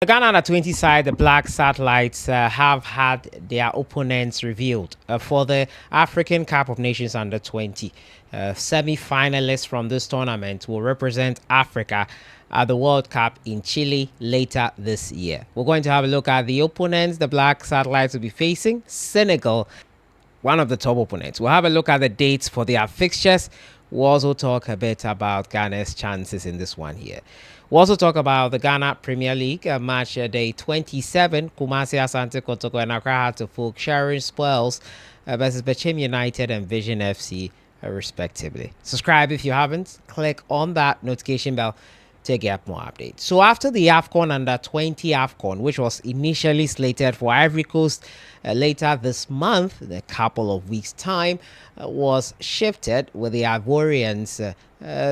The Ghana Under-20 side, the Black Satellites, have had their opponents revealed for the African Cup of Nations Under-20. Semi-finalists from this tournament will represent Africa at the World Cup in Chile later this year. We're going to have a look at the opponents the Black Satellites will be facing. Senegal, one of the top opponents. We'll have a look at the dates for their fixtures. We'll also talk a bit about Ghana's chances in this one here. We'll also talk about the Ghana Premier League match day 27. Kumasi Asante Kotoko and Accra Hearts of Oak sharing spoils versus Bechem United and Vision FC respectively. Subscribe if you haven't. Click on that notification bell to get more updates. So after the Afcon Under-20 Afcon, which was initially slated for Ivory Coast later this month, in a couple of weeks' time, was shifted with the Ivorians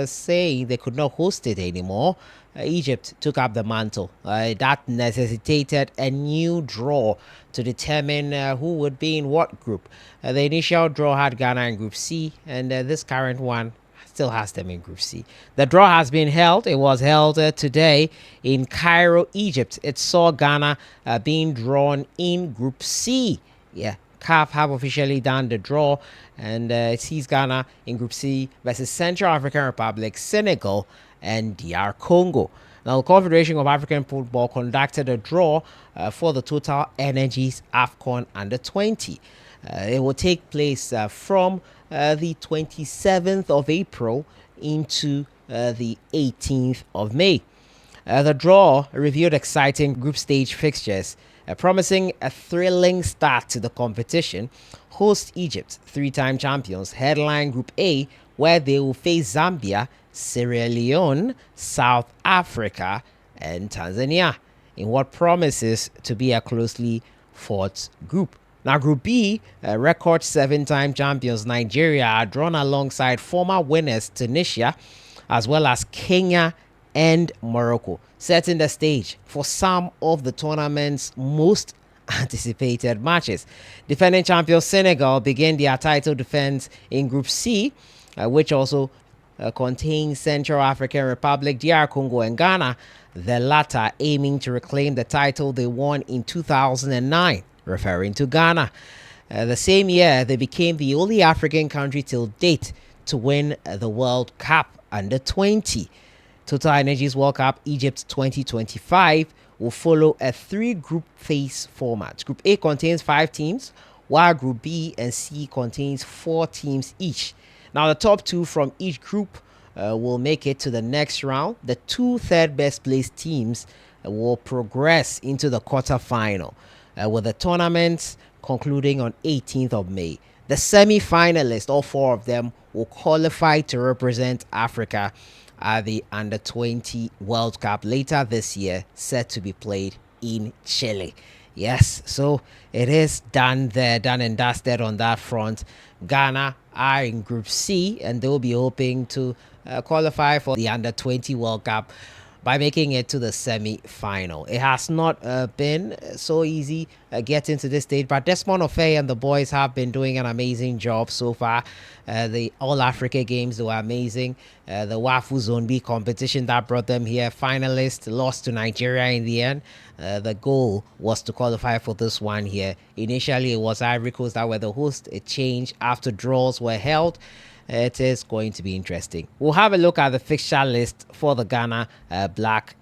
saying they could not host it anymore. Egypt took up the mantle. That necessitated a new draw to determine who would be in what group. The initial draw had Ghana in Group C, and this current one still has them in Group C. The draw has been held. It was held today in Cairo, Egypt. It saw Ghana being drawn in Group C. Yeah, CAF have officially done the draw, and it sees Ghana in Group C versus Central African Republic, Senegal, and DR Congo. Now, the Confederation of African Football conducted a draw for the Total Energies Afcon Under-20. It will take place from the 27th of April into the 18th of May. The draw revealed exciting group stage fixtures, promising a thrilling start to the competition. Host Egypt, three-time champions, headline Group A, where they will face Zambia, Sierra Leone, South Africa, and Tanzania, in what promises to be a closely fought group. Now, Group B, record seven-time champions Nigeria are drawn alongside former winners Tunisia, as well as Kenya and Morocco, setting the stage for some of the tournament's most anticipated matches. Defending champions Senegal begin their title defense in Group C, which also contains Central African Republic, DR Congo, and Ghana, the latter aiming to reclaim the title they won in 2009, referring to Ghana. The same year, they became the only African country till date to win the World Cup Under-20. Total Energies World Cup Egypt 2025 will follow a three-group phase format. Group A contains 5 teams, while Group B and C contains 4 teams each. Now, the top 2 from each group will make it to the next round. The 2 third best placed teams will progress into the quarterfinal, with the tournament concluding on 18th of May. The semi-finalists, all 4 of them, will qualify to represent Africa at the Under-20 World Cup later this year, set to be played in Chile. Yes, so it is done there, done and dusted on that front. Ghana are in Group C, and they will be hoping to qualify for the Under-20 World Cup by making it to the semi-final. It has not been so easy getting to this stage, but Desmond Ofei and the boys have been doing an amazing job so far. The All-Africa games were amazing. The WAFU Zone B competition that brought them here, finalists, lost to Nigeria in the end. The goal was to qualify for this one here. Initially, it was Ivory Coast that were the host. It changed after draws were held. It is going to be interesting. We'll have a look at the fixture list for the Ghana Black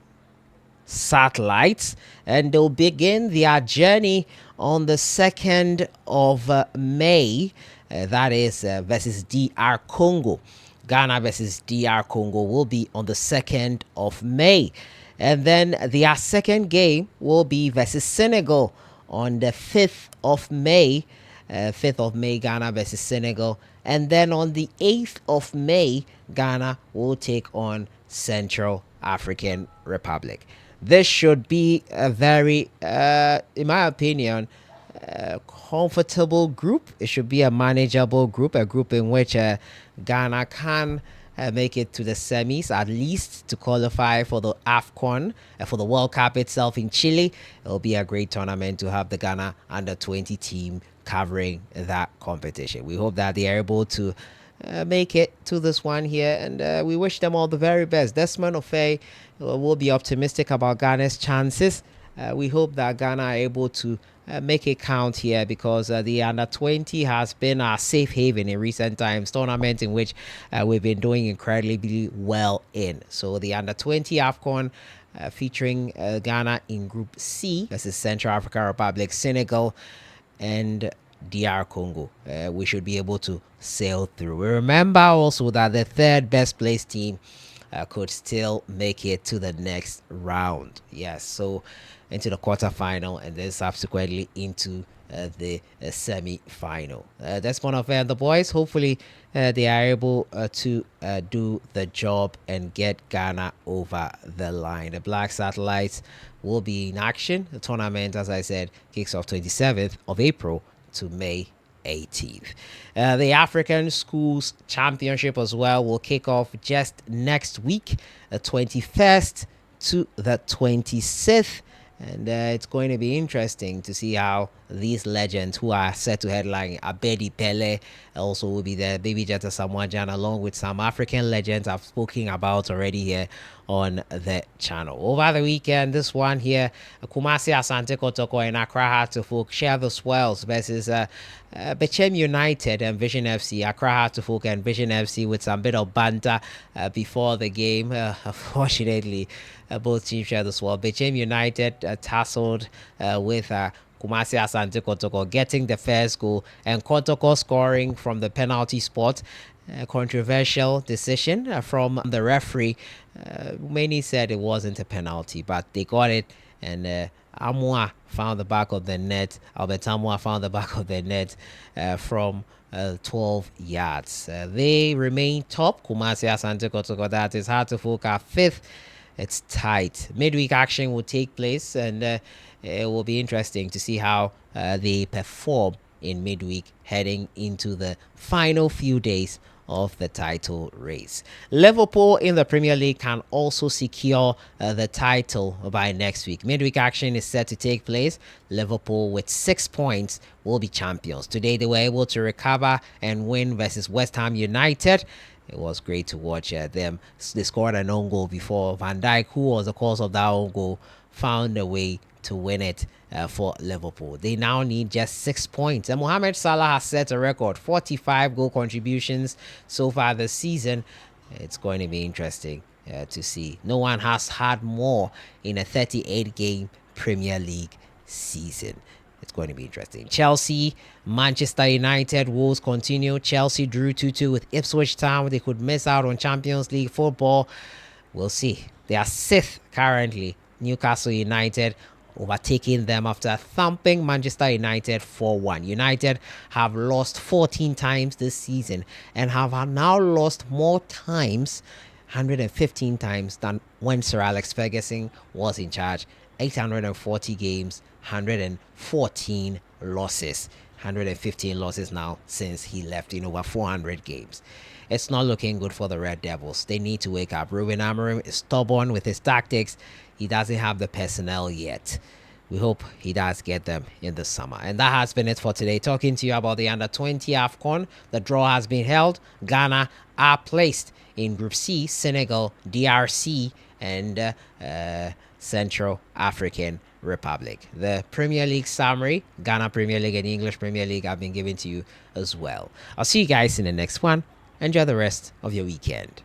Satellites, and they'll begin their journey on the 2nd of May. That is versus DR Congo. Ghana versus DR Congo will be on the 2nd of May. And then their second game will be versus Senegal on the 5th of May. 5th of May, Ghana versus Senegal. And then on the 8th of May, Ghana will take on Central African Republic. This should be a very, in my opinion, comfortable group. It should be a manageable group, a group in which Ghana can make it to the semis, at least to qualify for the Afcon, for the World Cup itself in Chile. It'll be a great tournament to have the Ghana Under-20 team covering that competition. We hope that they are able to make it to this one here, and we wish them all the very best. Desmond Ofei will be optimistic about Ghana's chances we hope that Ghana are able to make it count here, because the under 20 has been our safe haven in recent times, tournament in which we've been doing incredibly well in. So the under 20 Afcon featuring Ghana in Group C versus Central African Republic, Senegal, and DR Congo. We should be able to sail through. We remember also that the third best placed team could still make it to the next round. Yes, so into the quarterfinal and then subsequently into the semi-final. That's one of the boys. Hopefully, they are able to do the job and get Ghana over the line. The Black Satellites will be in action. The tournament, as I said, kicks off 27th of April to May 18th. The African Schools Championship as well will kick off just next week, the 21st to the 26th. And it's going to be interesting to see how these legends who are set to headline, Abedi Pele also will be there, Baby Jetta Samuajan, along with some African legends I've spoken about already here on the channel. Over the weekend, this one here, Kumasi Asante Kotoko and Accra Heart to Folk share the swells versus Bechem United and Vision FC. Accra Heart to Folk and Vision FC with some bit of banter before the game. Unfortunately, both teams share the swell. Bechem United tussled with Kumasi Asante Kotoko getting the first goal, and Kotoko scoring from the penalty spot. Controversial decision from the referee. Many said it wasn't a penalty, but they got it, and Amua found the back of the net. Albert Amua found the back of the net from 12 yards. They remain top. Kumasi Asante Kotoko, that is hard to focus, fifth. It's tight. Midweek action will take place, and it will be interesting to see how they perform in midweek heading into the final few days of the title race. Liverpool in the Premier League can also secure the title by next week. Midweek action is set to take place. Liverpool with 6 points will be champions. Today they were able to recover and win versus West Ham United. It was great to watch them. They scored an own goal before Van Dijk, who was the cause of that own goal, found a way to win it for Liverpool. They now need just 6 points. And Mohamed Salah has set a record, 45 goal contributions so far this season. It's going to be interesting to see. No one has had more in a 38-game Premier League season. It's going to be interesting. Chelsea, Manchester United, Wolves continue. Chelsea drew 2-2 with Ipswich Town. They could miss out on Champions League football. We'll see. They are 6th currently. Newcastle United overtaking them after thumping Manchester United 4-1. United have lost 14 times this season and have now lost more times, 115 times, than when Sir Alex Ferguson was in charge. 840 games, 114 losses. 115 losses now since he left in over 400 games. It's not looking good for the Red Devils. They need to wake up. Ruben Amorim is stubborn with his tactics. He doesn't have the personnel yet. We hope he does get them in the summer. And that has been it for today. Talking to you about the Under-20 Afcon. The draw has been held. Ghana are placed in Group C, Senegal, DRC, and Central African Republic. The Premier League summary, Ghana Premier League and English Premier League, have been given to you as well. I'll see you guys in the next one. Enjoy the rest of your weekend.